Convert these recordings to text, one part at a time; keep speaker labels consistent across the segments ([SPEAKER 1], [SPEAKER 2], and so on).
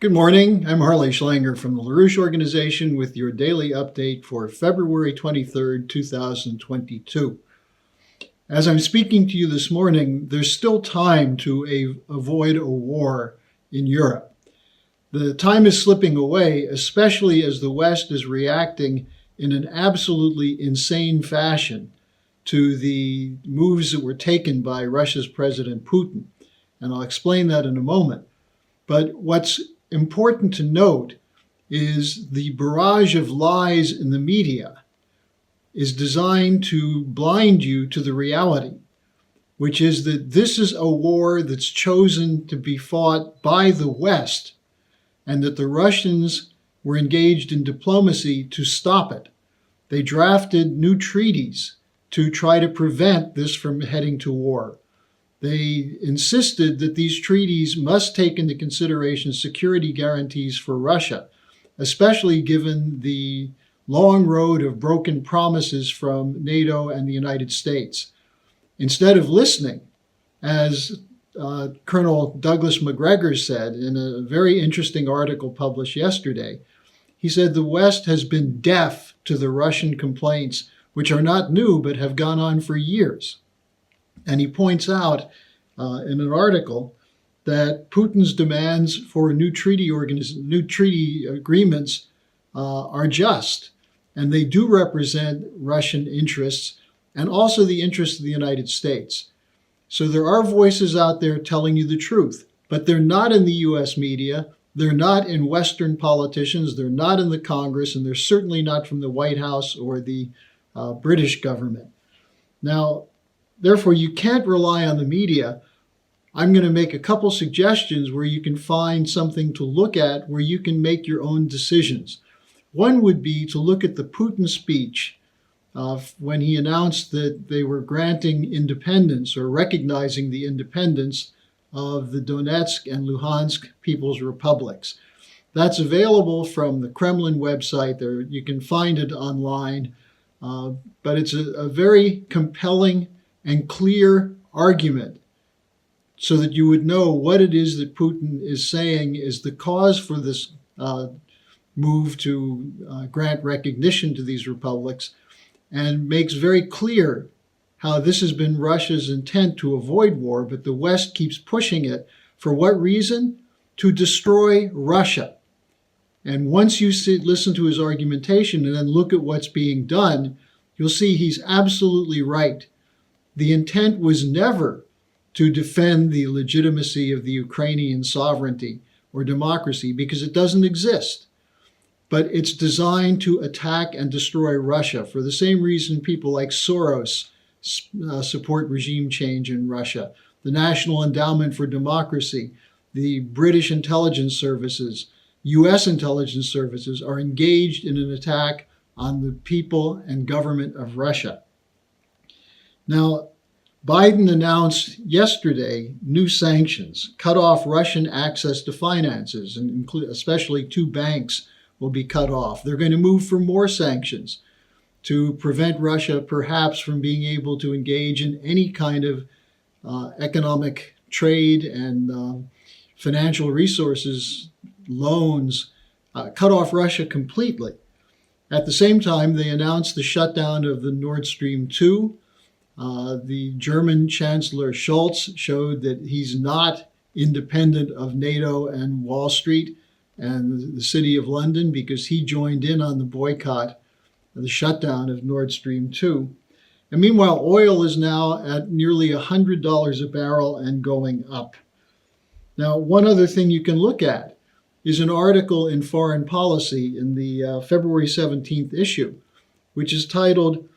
[SPEAKER 1] Good morning. I'm Harley Schlanger from the LaRouche Organization with your daily update for February 23rd, 2022. As I'm speaking to you this morning, there's still time to avoid a war in Europe. The time is slipping away, especially as the West is reacting in an absolutely insane fashion to the moves that were taken by Russia's President Putin. And I'll explain that in a moment. But what's important to note is the barrage of lies in the media is designed to blind you to the reality, which is that this is a war that's chosen to be fought by the West, and that the Russians were engaged in diplomacy to stop it. They drafted new treaties to try to prevent this from heading to war. They insisted that these treaties must take into consideration security guarantees for Russia, especially given the long road of broken promises from NATO and the United States. Instead of listening, as Colonel Douglas Macgregor said in a very interesting article published yesterday, he said the West has been deaf to the Russian complaints, which are not new but have gone on for years. And he points out in an article that Putin's demands for new treaty agreements are just, and they do represent Russian interests and also the interests of the United States. So there are voices out there telling you the truth, but they're not in the U.S. media, they're not in Western politicians, they're not in the Congress, and they're certainly not from the White House or the British government. Now, therefore, you can't rely on the media. I'm going to make a couple suggestions where you can find something to look at where you can make your own decisions. One would be to look at the Putin speech when he announced that they were granting independence or recognizing the independence of the Donetsk and Luhansk People's Republics. That's available from the Kremlin website. There, you can find it online, but it's a very compelling and clear argument so that you would know what it is that Putin is saying is the cause for this move to grant recognition to these republics, and makes very clear how this has been Russia's intent to avoid war, but the West keeps pushing it. For what reason? To destroy Russia. And once you listen to his argumentation and then look at what's being done, you'll see he's absolutely right. The intent was never to defend the legitimacy of the Ukrainian sovereignty or democracy, because it doesn't exist. But it's designed to attack and destroy Russia for the same reason people like Soros support regime change in Russia. The National Endowment for Democracy, the British intelligence services, U.S. intelligence services are engaged in an attack on the people and government of Russia. Now, Biden announced yesterday new sanctions, cut off Russian access to finances, and especially 2 banks will be cut off. They're going to move for more sanctions to prevent Russia perhaps from being able to engage in any kind of economic trade and financial resources, loans, cut off Russia completely. At the same time, they announced the shutdown of the Nord Stream 2. The German Chancellor Scholz showed that he's not independent of NATO and Wall Street and the City of London, because he joined in on the boycott, the shutdown of Nord Stream 2. And meanwhile, oil is now at nearly $100 a barrel and going up. Now, one other thing you can look at is an article in Foreign Policy in the February 17th issue, which is titled,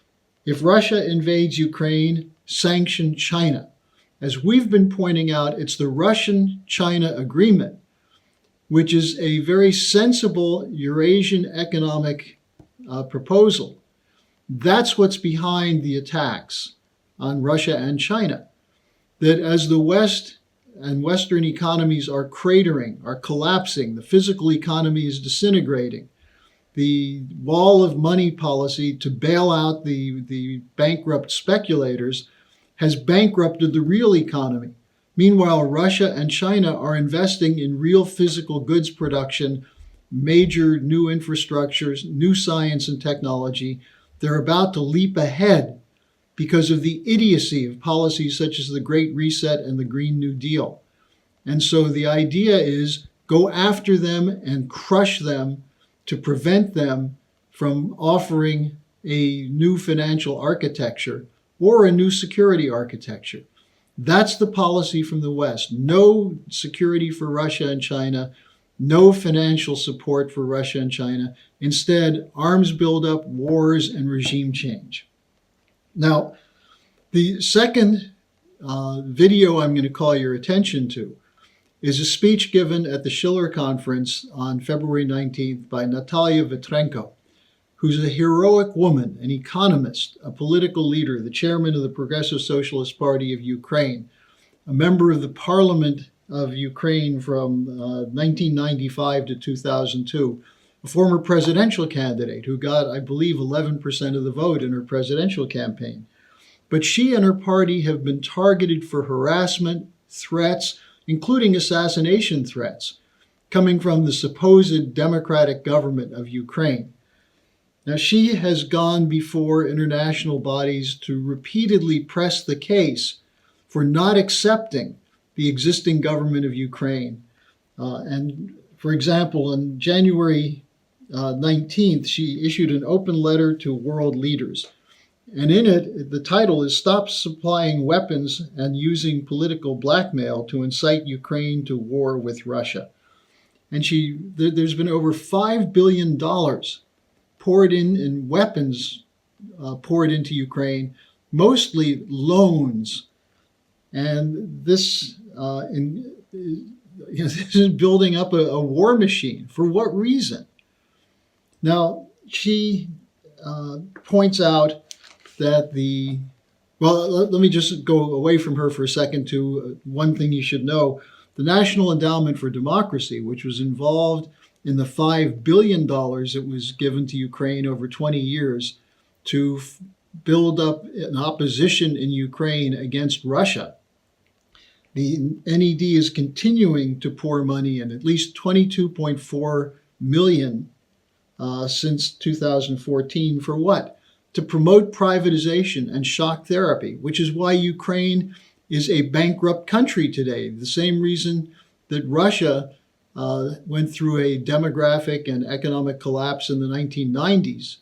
[SPEAKER 1] "If Russia Invades Ukraine, Sanction China." As we've been pointing out, it's the Russian-China agreement, which is a very sensible Eurasian economic proposal. That's what's behind the attacks on Russia and China. That as the West and Western economies are cratering, are collapsing, the physical economy is disintegrating, the wall of money policy to bail out the bankrupt speculators has bankrupted the real economy. Meanwhile, Russia and China are investing in real physical goods production, major new infrastructures, new science and technology. They're about to leap ahead because of the idiocy of policies such as the Great Reset and the Green New Deal. And so the idea is go after them and crush them to prevent them from offering a new financial architecture or a new security architecture. That's the policy from the West. No security for Russia and China, no financial support for Russia and China. Instead, arms buildup, wars, and regime change. Now, the second video I'm going to call your attention to is a speech given at the Schiller Conference on February 19th by Natalia Vitrenko, who's a heroic woman, an economist, a political leader, the chairman of the Progressive Socialist Party of Ukraine, a member of the Parliament of Ukraine from 1995 to 2002, a former presidential candidate who got, I believe, 11% of the vote in her presidential campaign. But she and her party have been targeted for harassment, threats, including assassination threats, coming from the supposed democratic government of Ukraine. Now, she has gone before international bodies to repeatedly press the case for not accepting the existing government of Ukraine. And for example, on January 19th, she issued an open letter to world leaders. And in it, the title is Stop Supplying Weapons and Using Political Blackmail to Incite Ukraine to War with Russia. And there's been over $5 billion poured in weapons poured into Ukraine, mostly loans. And this, this is building up a war machine. For what reason? Now, she points out that let me just go away from her for a second to one thing you should know. The National Endowment for Democracy, which was involved in the $5 billion that was given to Ukraine over 20 years to build up an opposition in Ukraine against Russia. The NED is continuing to pour money in, at least $22.4 million since 2014. For what? To promote privatization and shock therapy, which is why Ukraine is a bankrupt country today. The same reason that Russia went through a demographic and economic collapse in the 1990s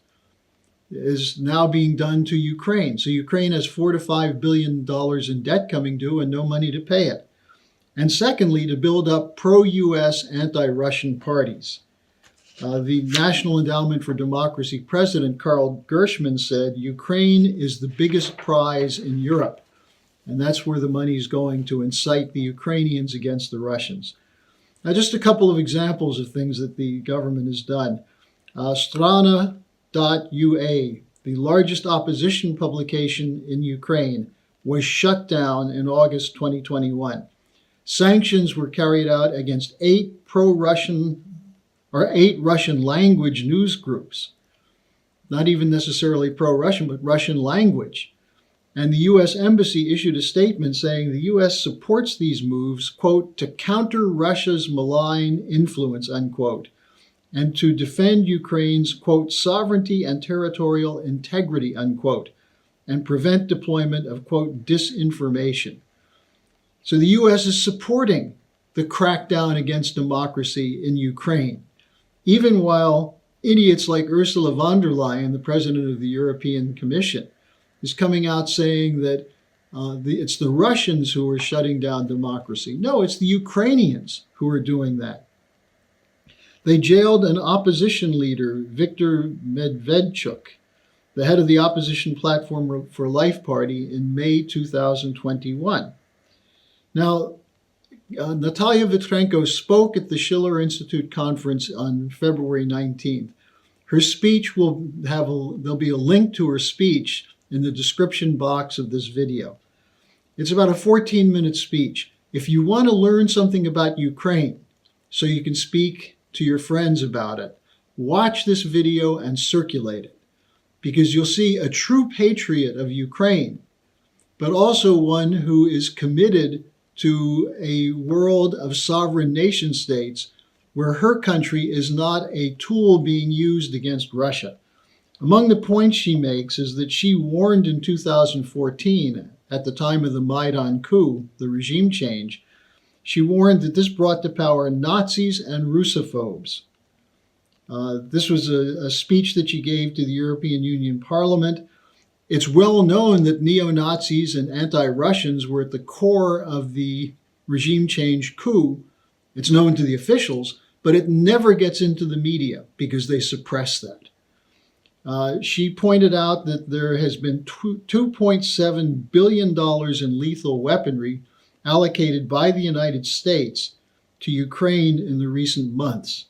[SPEAKER 1] is now being done to Ukraine. So Ukraine has $4 to $5 billion in debt coming due and no money to pay it. And secondly, to build up pro-US, anti-Russian parties. The National Endowment for Democracy president, Karl Gershman, said, Ukraine is the biggest prize in Europe. And that's where the money is going, to incite the Ukrainians against the Russians. Now, just a couple of examples of things that the government has done. Strana.ua, the largest opposition publication in Ukraine, was shut down in August 2021. Sanctions were carried out against 8 Russian language news groups, not even necessarily pro-Russian, but Russian language. And the U.S. Embassy issued a statement saying the U.S. supports these moves, quote, to counter Russia's malign influence, unquote, and to defend Ukraine's, quote, sovereignty and territorial integrity, unquote, and prevent deployment of, quote, disinformation. So the U.S. is supporting the crackdown against democracy in Ukraine, even while idiots like Ursula von der Leyen, the president of the European Commission, is coming out saying that it's the Russians who are shutting down democracy. No, it's the Ukrainians who are doing that. They jailed an opposition leader, Viktor Medvedchuk, the head of the opposition Platform for Life Party, in May 2021. Now, Natalia Vitrenko spoke at the Schiller Institute conference on February 19th. Her speech there'll be a link to her speech in the description box of this video. It's about a 14-minute speech. If you want to learn something about Ukraine so you can speak to your friends about it, watch this video and circulate it, because you'll see a true patriot of Ukraine, but also one who is committed to a world of sovereign nation states where her country is not a tool being used against Russia. Among the points she makes is that she warned in 2014, at the time of the Maidan coup, the regime change, she warned that this brought to power Nazis and Russophobes. This was a speech that she gave to the European Union Parliament. It's well known that neo-Nazis and anti-Russians were at the core of the regime change coup. It's known to the officials, but it never gets into the media because they suppress that. She pointed out that there has been $2.7 billion in lethal weaponry allocated by the United States to Ukraine in the recent months,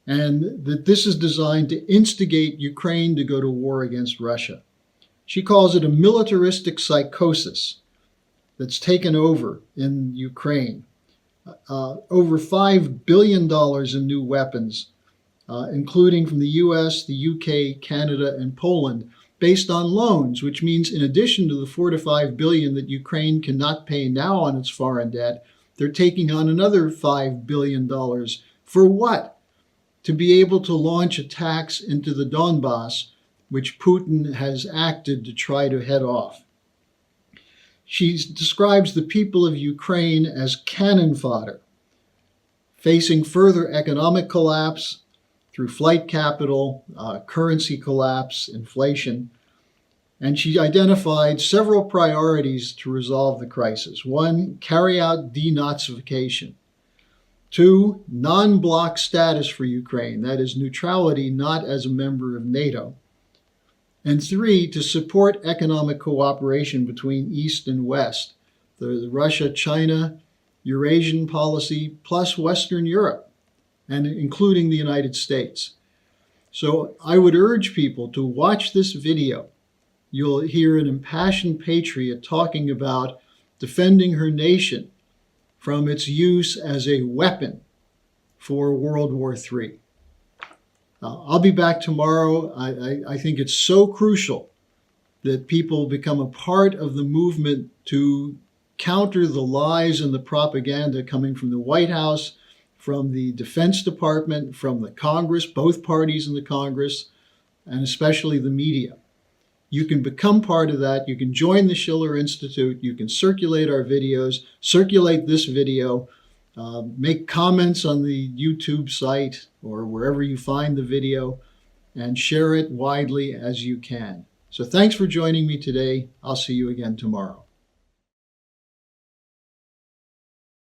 [SPEAKER 1] and that this is designed to instigate Ukraine to go to war against Russia. She calls it a militaristic psychosis that's taken over in Ukraine. Over $5 billion in new weapons, including from the US, the UK, Canada, and Poland, based on loans, which means in addition to the $4 to $5 billion that Ukraine cannot pay now on its foreign debt, they're taking on another $5 billion. For what? To be able to launch attacks into the Donbass, which Putin has acted to try to head off. She describes the people of Ukraine as cannon fodder, facing further economic collapse through flight capital, currency collapse, inflation. And she identified several priorities to resolve the crisis. 1, carry out denazification. 2, non-bloc status for Ukraine, that is neutrality not as a member of NATO. And 3, to support economic cooperation between East and West, the Russia-China Eurasian policy plus Western Europe, and including the United States. So I would urge people to watch this video. You'll hear an impassioned patriot talking about defending her nation from its use as a weapon for World War III. I'll be back tomorrow. I think it's so crucial that people become a part of the movement to counter the lies and the propaganda coming from the White House, from the Defense Department, from the Congress, both parties in the Congress, and especially the media. You can become part of that. You can join the Schiller Institute. You can circulate our videos, circulate this video, make comments on the YouTube site or wherever you find the video, and share it widely as you can. So thanks for joining me today. I'll see you again tomorrow.